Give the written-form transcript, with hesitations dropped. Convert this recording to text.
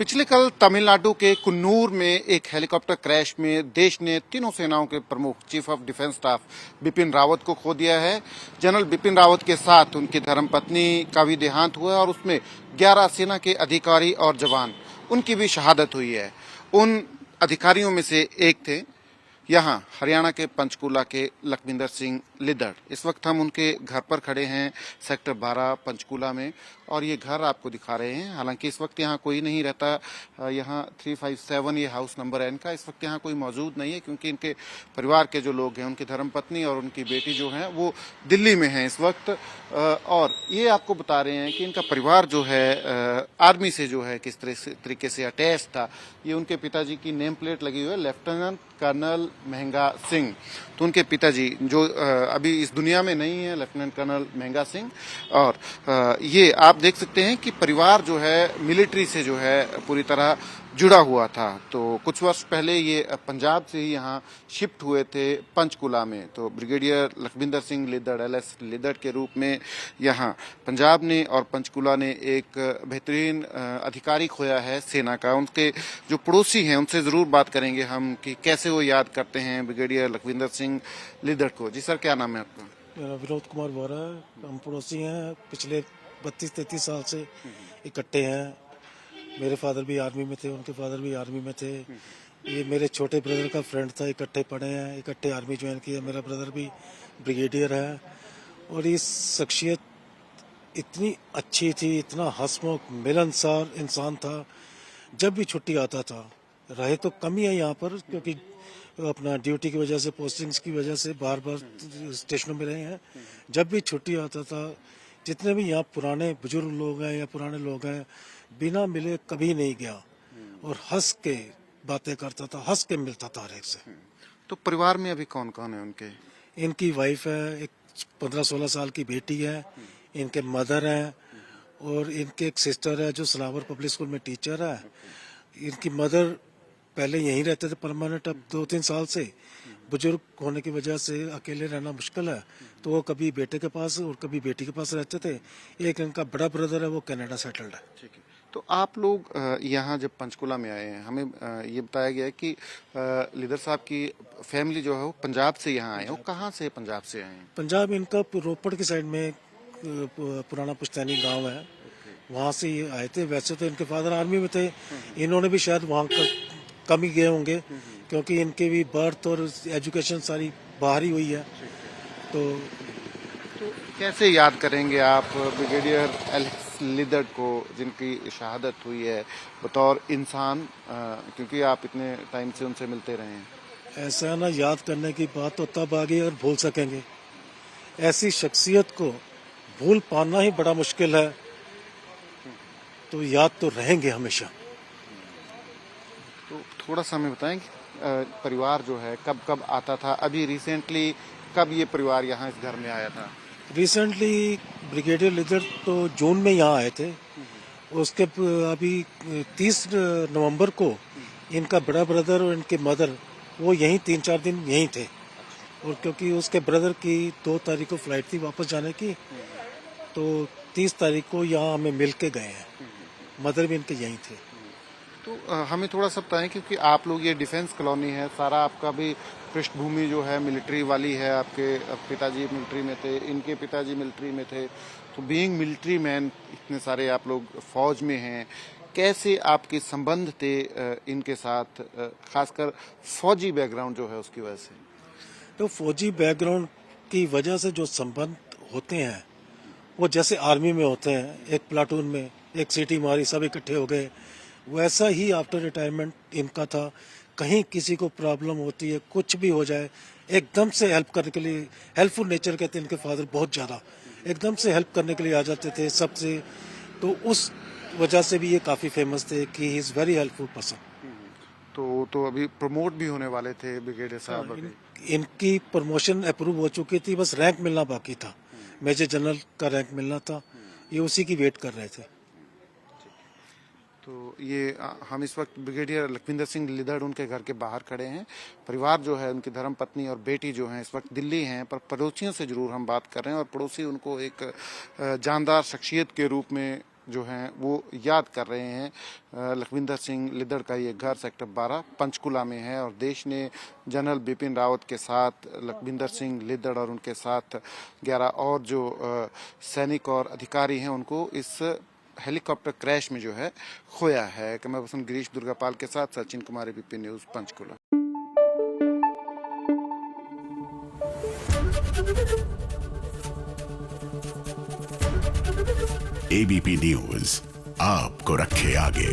पिछले कल तमिलनाडु के कुन्नूर में एक हेलीकॉप्टर क्रैश में देश ने तीनों सेनाओं के प्रमुख chief of defence staff Bipin Rawat को खो दिया है। जनरल बिपिन रावत के साथ उनकी धर्मपत्नी का भी देहांत हुआ है और उसमें 11 सेना के अधिकारी और जवान उनकी भी शहादत हुई है। उन अधिकारियों में से एक थे यहाँ हरियाणा के पंचकूला के लखविंदर सिंह लिद्दड़। इस वक्त हम उनके घर पर खड़े हैं सेक्टर 12 पंचकूला में, और ये घर आपको दिखा रहे हैं। हालांकि इस वक्त यहाँ कोई नहीं रहता। यहाँ 357 ये हाउस नंबर है इनका। इस वक्त यहाँ कोई मौजूद नहीं है क्योंकि इनके परिवार के जो लोग हैं, उनकी धर्मपत्नी और उनकी बेटी जो है वो दिल्ली में है इस वक्त। और ये आपको बता रहे हैं कि इनका परिवार जो है आर्मी से जो है किस तरीके से अटैच था। ये उनके पिताजी की नेम प्लेट लगी हुई है, लेफ्टिनेंट कर्नल महंगा सिंह। तो उनके पिताजी जो अभी इस दुनिया में नहीं है, लेफ्टिनेंट कर्नल महंगा सिंह। और ये आप देख सकते हैं कि परिवार जो है मिलिट्री से जो है पूरी तरह जुड़ा हुआ था। तो कुछ वर्ष पहले ये पंजाब से ही यहाँ शिफ्ट हुए थे पंचकुला में। तो ब्रिगेडियर लखविंदर सिंह लिद्दड़ LS लिद्दड़ के रूप में यहाँ पंजाब ने और पंचकुला ने एक बेहतरीन अधिकारी खोया है सेना का। उनके जो पड़ोसी हैं उनसे जरूर बात करेंगे हम कि कैसे वो याद करते हैं ब्रिगेडियर लखविंदर सिंह लिद्दड़ को। जी सर, क्या नाम है आपका? मेरा विनोद कुमार बोरा है। हम पड़ोसी हैं, पिछले 32-33 साल से इकट्ठे हैं। मेरे फादर भी आर्मी में थे, उनके फादर भी आर्मी में थे। ये मेरे छोटे ब्रदर का फ्रेंड था, इकट्ठे पढ़े हैं, इकट्ठे आर्मी ज्वाइन किया। मेरा ब्रदर भी ब्रिगेडियर है। और ये शख्सियत इतनी अच्छी थी, इतना हंसमुख मिलनसार इंसान था। जब भी छुट्टी आता था, रहे तो कम ही है यहाँ पर क्योंकि अपना ड्यूटी की वजह से, पोस्टिंग्स की वजह से बार बार स्टेशनों में रहे हैं। जब भी छुट्टी आता था, जितने भी यहाँ पुराने बुजुर्ग लोग हैं या पुराने लोग हैं, बिना मिले कभी नहीं गया और हंस के बातें करता था, हंस के मिलता था हर एक से। तो परिवार में अभी कौन कौन है उनके? इनकी वाइफ है, एक 15-16 साल की बेटी है, इनके मदर हैं और इनके एक सिस्टर है जो सलावर पब्लिक स्कूल में टीचर है। इनकी मदर पहले यहीं रहते थे परमानेंट, अब 2-3 साल से बुजुर्ग होने की वजह से अकेले रहना मुश्किल है, तो वो कभी बेटे के पास और कभी बेटी के पास रहते थे। एक इनका बड़ा ब्रदर है, वो कनाडा सेटल्ड है। ठीक है। तो आप लोग यहाँ जब पंचकुला में आए हैं, हमें ये बताया गया है कि लिद्दड़ साहब की फैमिली जो है वो पंजाब से यहाँ आए। वो कहाँ से पंजाब से आए हैं? पंजाब इनका रोपड़ की साइड में पुराना पुश्तैनी गांव है, वहाँ से ये आए थे। वैसे तो इनके फादर आर्मी में थे, इन्होंने भी शायद वहाँ कम ही गए होंगे क्योंकि इनके भी बर्थ और एजुकेशन सारी बाहर ही हुई है। तो कैसे याद करेंगे आप ब्रिगेडियर LS लिद्दड़ को जिनकी शहादत हुई है बतौर इंसान, क्योंकि आप इतने टाइम से उनसे मिलते रहे हैं? ऐसा ना, याद करने की बात तो तब आ गई अगर भूल सकेंगे। ऐसी शख्सियत को भूल पाना ही बड़ा मुश्किल है, तो याद तो रहेंगे हमेशा। तो थोड़ा सा हमें बताएं कि परिवार जो है कब कब आता था? अभी रिसेंटली कब ये परिवार यहाँ इस घर में आया था? रिसेंटली ब्रिगेडियर लिद्दड़ तो जून में यहाँ आए थे। उसके अभी 30 नवंबर को इनका बड़ा ब्रदर और इनके मदर वो यहीं 3-4 दिन यहीं थे। और क्योंकि उसके ब्रदर की 2 तारीख को फ्लाइट थी वापस जाने की, तो 30 तारीख को यहाँ हमें मिल के गए हैं। मदर भी इनके यहीं थे। तो हमें थोड़ा सा बताएं, क्योंकि आप लोग ये डिफेंस कॉलोनी है, सारा आपका भी पृष्ठभूमि जो है मिलिट्री वाली है। आपके पिताजी मिलिट्री में थे, इनके पिताजी मिलिट्री में थे। तो बीइंग मिलिट्री मैन, इतने सारे आप लोग फौज में हैं, कैसे आपके संबंध थे इनके साथ, खासकर फौजी बैकग्राउंड जो है उसकी वजह से? तो फौजी बैकग्राउंड की वजह से जो संबंध होते हैं वो जैसे आर्मी में होते हैं, एक प्लाटून में एक सीटी मारी सब इकट्ठे हो गए, वैसा ही आफ्टर रिटायरमेंट इनका था। कहीं किसी को प्रॉब्लम होती है, कुछ भी हो जाए, एकदम से हेल्प करने के लिए, हेल्पफुल नेचर के थे इनके फादर बहुत ज़्यादा, एकदम से हेल्प करने के लिए आ जाते थे सबसे। तो उस वजह से भी ये काफ़ी फेमस थे कि he is very helpful person. तो अभी प्रमोट भी होने वाले थे ब्रिगेडियर साहब अभी? इनकी प्रमोशन अप्रूव हो चुकी थी, बस रैंक मिलना बाकी था। मेजर जनरल का रैंक मिलना था, ये उसी की वेट कर रहे थे। तो ये हम इस वक्त ब्रिगेडियर लखविंदर सिंह लिद्दड़ उनके घर के बाहर खड़े हैं। परिवार जो है, उनकी धर्मपत्नी और बेटी जो है इस वक्त दिल्ली हैं, पर पड़ोसियों से जरूर हम बात कर रहे हैं और पड़ोसी उनको एक जानदार शख्सियत के रूप में जो हैं वो याद कर रहे हैं। लखविंदर सिंह लिद्दड़ का ये घर सेक्टर 12 पंचकुला में है और देश ने जनरल बिपिन रावत के साथ लखविंदर सिंह लिद्दड़ और उनके साथ 11 और जो सैनिक और अधिकारी हैं उनको इस हेलीकॉप्टर क्रैश में जो है खोया है। कैमरा पर्सन गिरीश दुर्गापाल के साथ Sachin Kumar, ABP news Panchkula. ABP news आपको रखे आगे।